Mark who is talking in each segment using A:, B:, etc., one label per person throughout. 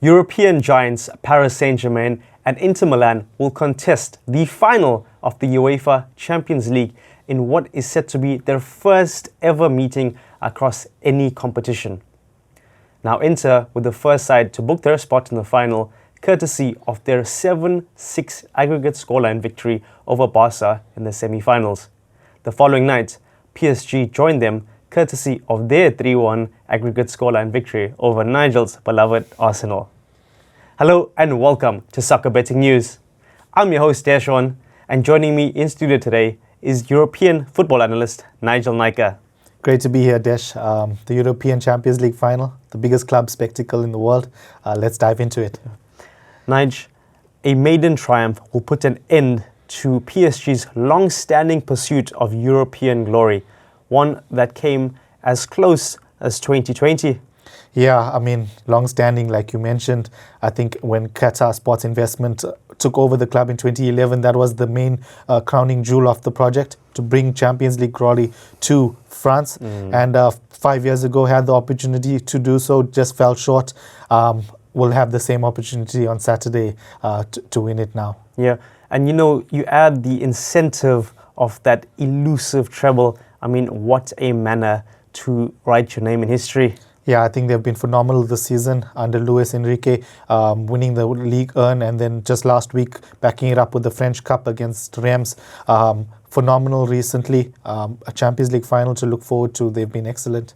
A: European giants Paris Saint-Germain and Inter Milan will contest the final of the UEFA Champions League in what is set to be their first ever meeting across any competition. Now Inter were the first side to book their spot in the final, courtesy of their 7-6 aggregate scoreline victory over Barca in the semi-finals. The following night, PSG joined them courtesy of their 3-1 aggregate scoreline victory over Nigel's beloved Arsenal. Hello and welcome to Soccer Betting News. I'm your host Desh, and joining me in studio today is European football analyst Nigel Naicker.
B: Great to be here, Desh. The European Champions League final, the biggest club spectacle in the world. Let's dive into it.
A: Nige, a maiden triumph will put an end to PSG's long-standing pursuit of European glory, one that came as close as 2020.
B: Yeah, I mean, long-standing, like you mentioned. I think when Qatar Sports Investment took over the club in 2011, that was the main crowning jewel of the project, to bring Champions League glory to France. And 5 years ago, had the opportunity to do so, just fell short. We'll have the same opportunity on Saturday to win it now.
A: Yeah, and you add the incentive of that elusive treble. I mean, what a manner to write your name in history.
B: Yeah, I think they've been phenomenal this season under Luis Enrique, winning the League Earn, and then just last week backing it up with the French Cup against Reims. Phenomenal recently, a Champions League final to look forward to. They've been excellent.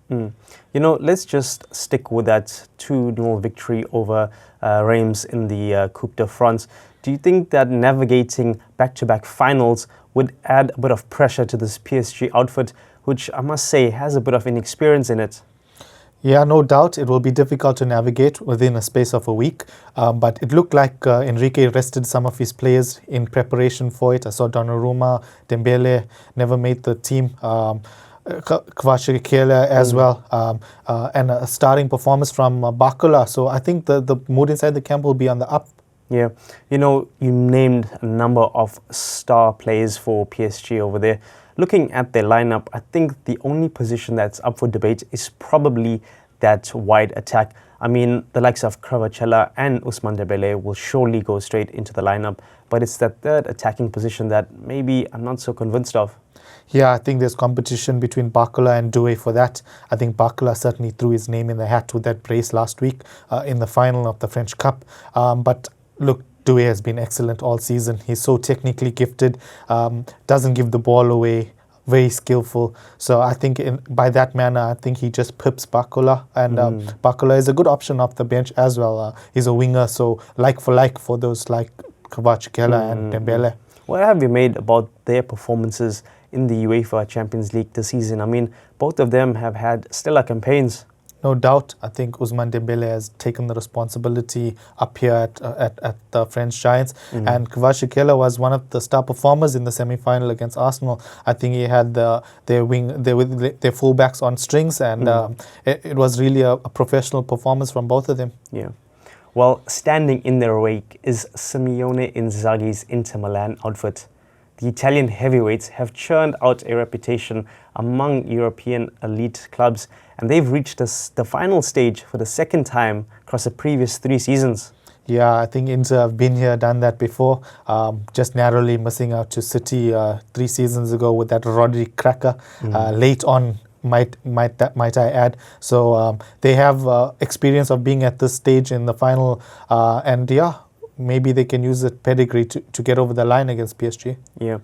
A: Let's just stick with that 2-0 victory over Reims in the Coupe de France. Do you think that navigating back-to-back finals would add a bit of pressure to this PSG outfit, which I must say has a bit of inexperience in it?
B: Yeah, no doubt. It will be difficult to navigate within a space of a week. But it looked like Enrique rested some of his players in preparation for it. I saw Donnarumma, Dembele never made the team. Kvaratskhelia as well. And a starting performance from Barcola. So I think the mood inside the camp will be on the up.
A: Yeah, you named a number of star players for PSG over there. Looking at their lineup, I think the only position that's up for debate is probably that wide attack. I mean, the likes of Kvaratskhelia and Ousmane Dembele will surely go straight into the lineup, but it's that third attacking position that maybe I'm not so convinced of.
B: Yeah, I think there's competition between Barcola and Doué for that. I think Barcola certainly threw his name in the hat with that brace last week in the final of the French Cup. But look, Doué has been excellent all season. He's so technically gifted, doesn't give the ball away, very skillful. So I think by that manner, I think he just pips Barcola. And Barcola is a good option off the bench as well. He's a winger, so like for those like Kvaratskhelia and Dembele.
A: What have you made about their performances in the UEFA Champions League this season? I mean, both of them have had stellar campaigns.
B: No doubt. I think Ousmane Dembele has taken the responsibility up here at the French Giants. And Kvaratskhelia was one of the star performers in the semi-final against Arsenal. I think he had their fullbacks on strings, and it was really a professional performance from both of them.
A: Yeah. Well, standing in their wake is Simone Inzaghi's Inter Milan outfit. The Italian heavyweights have churned out a reputation among European elite clubs, and they've reached the final stage for the second time across the previous 3 seasons.
B: Yeah, I think Inter have been here, done that before, just narrowly missing out to City 3 seasons ago with that Rodri cracker late on, might I add. So they have experience of being at this stage in the final, and yeah, maybe they can use that pedigree to get over the line against PSG.
A: Yeah.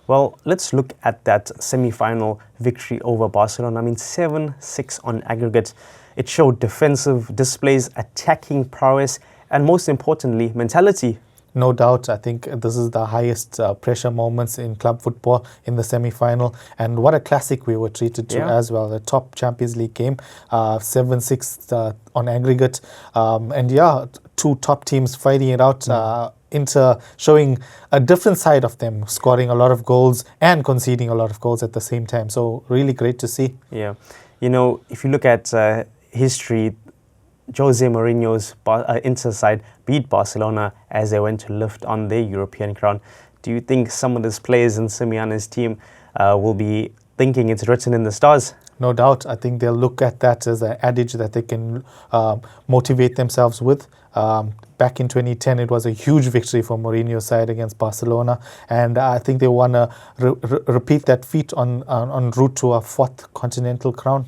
A: Well, let's look at that semi-final victory over Barcelona. I mean, 7-6 on aggregate. It showed defensive displays, attacking prowess, and most importantly, mentality.
B: No doubt. I think this is the highest pressure moments in club football in the semi-final. And what a classic we were treated to as well. The top Champions League game, 7-6 on aggregate. And yeah, 2 top teams fighting it out. Inter showing a different side of them, scoring a lot of goals and conceding a lot of goals at the same time. So really great to see.
A: Yeah. If you look at history, Jose Mourinho's Inter side beat Barcelona as they went to lift on their European crown. Do you think some of these players in Simeone's team will be thinking it's written in the stars?
B: No doubt. I think they'll look at that as an adage that they can motivate themselves with. Back in 2010, it was a huge victory for Mourinho's side against Barcelona, and I think they want to repeat that feat en route to a fourth continental crown.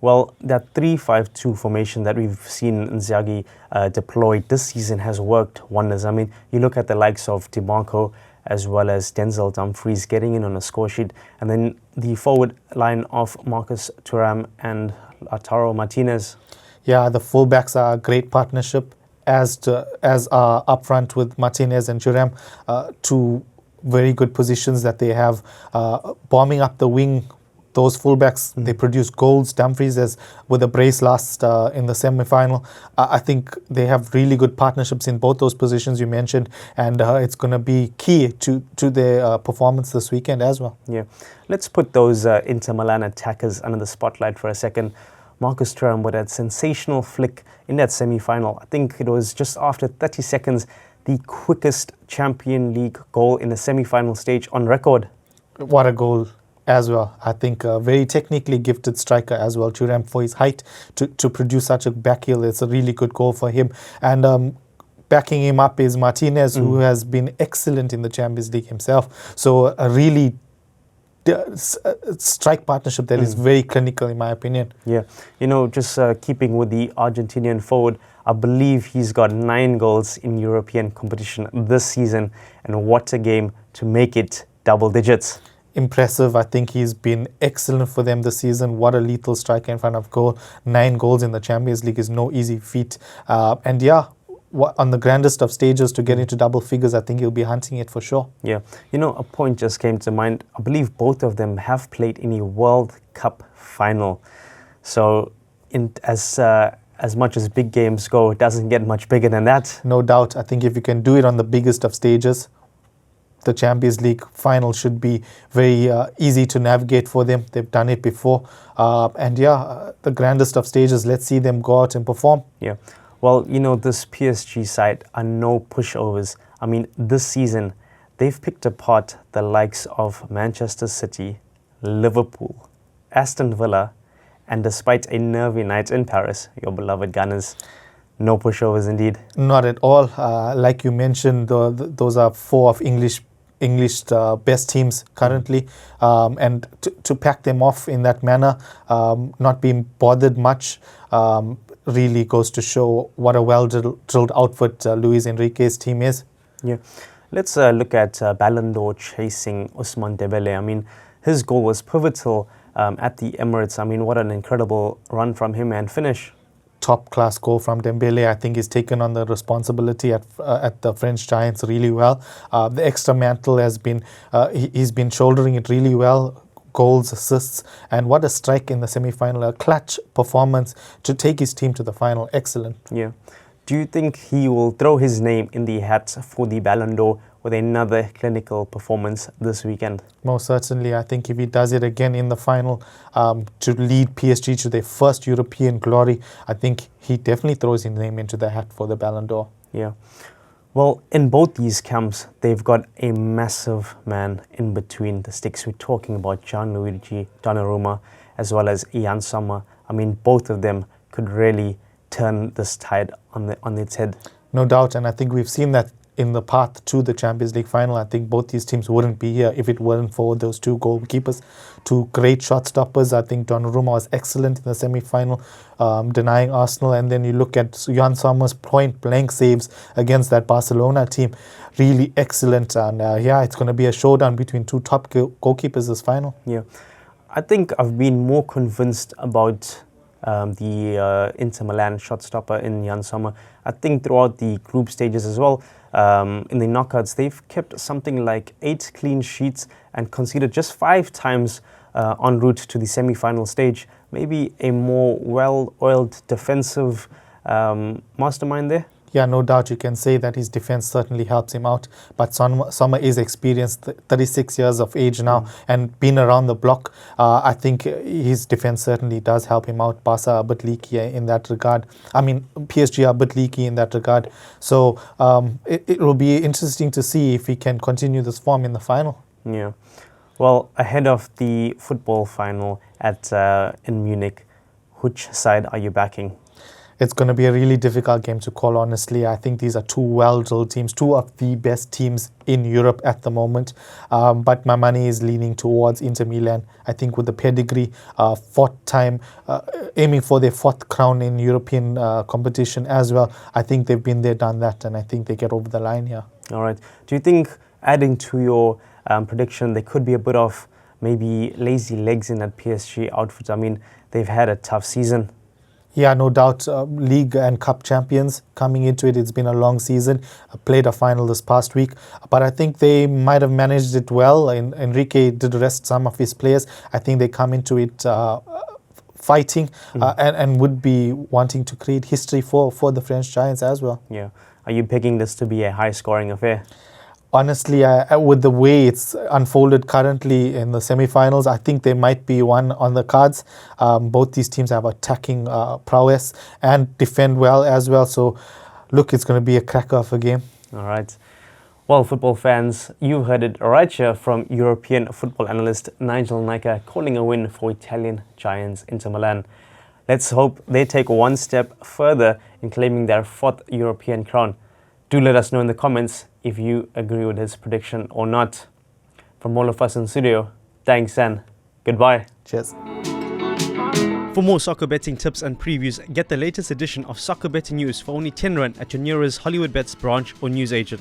A: Well, that 3-5-2 formation that we've seen Inzaghi deployed this season has worked wonders. I mean, you look at the likes of DiMarco as well as Denzel Dumfries getting in on a score sheet, and then the forward line of Marcus Thuram and Lautaro Martinez.
B: Yeah, the fullbacks are a great partnership, as up front with Martinez and Thuram, two very good positions that they have. Bombing up the wing, those fullbacks, they produce goals. Dumfries with a brace last in the semi-final. I think they have really good partnerships in both those positions you mentioned, and it's going to be key to their performance this weekend as well.
A: Yeah, let's put those Inter Milan attackers under the spotlight for a second. Marcus Thuram with that sensational flick in that semi-final. I think it was just after 30 seconds, the quickest Champions League goal in the semi-final stage on record.
B: What a goal as well. I think a very technically gifted striker as well, Thuram, for his height to produce such a back heel. It's a really good goal for him. And backing him up is Martinez, who has been excellent in the Champions League himself. So a really strike partnership that is very clinical in my opinion.
A: Yeah, you know, just keeping with the Argentinian forward, I believe he's got 9 goals in European competition this season, and what a game to make it double digits.
B: Impressive. I think he's been excellent for them this season. What a lethal striker in front of goal. 9 goals in the Champions League is no easy feat. And yeah, on the grandest of stages to get into double figures, I think he'll be hunting it for sure.
A: Yeah, you know, a point just came to mind. I believe both of them have played in a World Cup final. So as much as big games go, it doesn't get much bigger than that.
B: No doubt. I think if you can do it on the biggest of stages, the Champions League final should be very easy to navigate for them. They've done it before. And yeah, the grandest of stages, let's see them go out and perform.
A: Yeah. Well, you know, this PSG side are no pushovers. I mean, this season, they've picked apart the likes of Manchester City, Liverpool, Aston Villa, and despite a nervy night in Paris, your beloved Gunners, no pushovers indeed.
B: Not at all. Like you mentioned, those are 4 of English best teams currently, and to pack them off in that manner, not being bothered much, really goes to show what a well-drilled outfit Luis Enrique's team is.
A: Yeah, let's look at Ballon d'Or chasing Ousmane Dembele. I mean, his goal was pivotal at the Emirates. I mean, what an incredible run from him and finish.
B: Top-class goal from Dembele. I think he's taken on the responsibility at the French Giants really well. The extra mantle has been, he's been shouldering it really well. Goals, assists, and what a strike in the semi-final. A clutch performance to take his team to the final. Excellent.
A: Yeah. Do you think he will throw his name in the hat for the Ballon d'Or with another clinical performance this weekend?
B: Most certainly. I think if he does it again in the final to lead PSG to their first European glory, I think he definitely throws his name into the hat for the Ballon d'Or.
A: Yeah. Well, in both these camps, they've got a massive man in between the sticks. We're talking about Gianluigi Donnarumma as well as Yann Sommer. I mean, both of them could really turn this tide on its head.
B: No doubt, and I think we've seen that in the path to the Champions League final. I think both these teams wouldn't be here if it weren't for those 2 goalkeepers, 2 great shot stoppers. I think Donnarumma was excellent in the semi-final, denying Arsenal, and then you look at Yann Sommer's point-blank saves against that Barcelona team. Really excellent, and yeah, it's going to be a showdown between 2 top goalkeepers this final.
A: Yeah, I think I've been more convinced about the Inter Milan shot stopper in Yann Sommer. I think throughout the group stages as well, in the knockouts, they've kept something like 8 clean sheets and conceded just 5 times en route to the semi-final stage. Maybe a more well-oiled defensive mastermind there.
B: Yeah, no doubt you can say that his defense certainly helps him out. But Sommer is experienced, 36 years of age now, and been around the block. I think his defense certainly does help him out. Barca are a bit leaky in that regard. I mean, PSG are a bit leaky in that regard. So it will be interesting to see if he can continue this form in the final.
A: Yeah. Well, ahead of the football final in Munich, which side are you backing?
B: It's going to be a really difficult game to call, honestly. I think these are two well-drilled teams, two of the best teams in Europe at the moment. But my money is leaning towards Inter Milan. I think with the pedigree, fourth time, aiming for their fourth crown in European competition as well. I think they've been there, done that, and I think they get over the line here.
A: All right. Do you think, adding to your prediction, there could be a bit of maybe lazy legs in that PSG outfit? I mean, they've had a tough season.
B: Yeah, no doubt. League and Cup champions coming into it. It's been a long season. Played a final this past week. But I think they might have managed it well. Enrique did rest some of his players. I think they come into it fighting and would be wanting to create history for the French Giants as well.
A: Yeah. Are you picking this to be a high-scoring affair?
B: Honestly, with the way it's unfolded currently in the semi-finals, I think there might be one on the cards. Both these teams have attacking prowess and defend well as well. So, look, it's going to be a cracker of a game.
A: All right. Well, football fans, you heard it right here from European football analyst Nigel Naicker calling a win for Italian giants Inter Milan. Let's hope they take one step further in claiming their fourth European crown. Do let us know in the comments if you agree with his prediction or not. From all of us in studio, thanks and goodbye.
B: Cheers.
A: For more soccer betting tips and previews, get the latest edition of Soccer Betting News for only 10 Rand at your nearest Hollywood Bets branch or newsagent.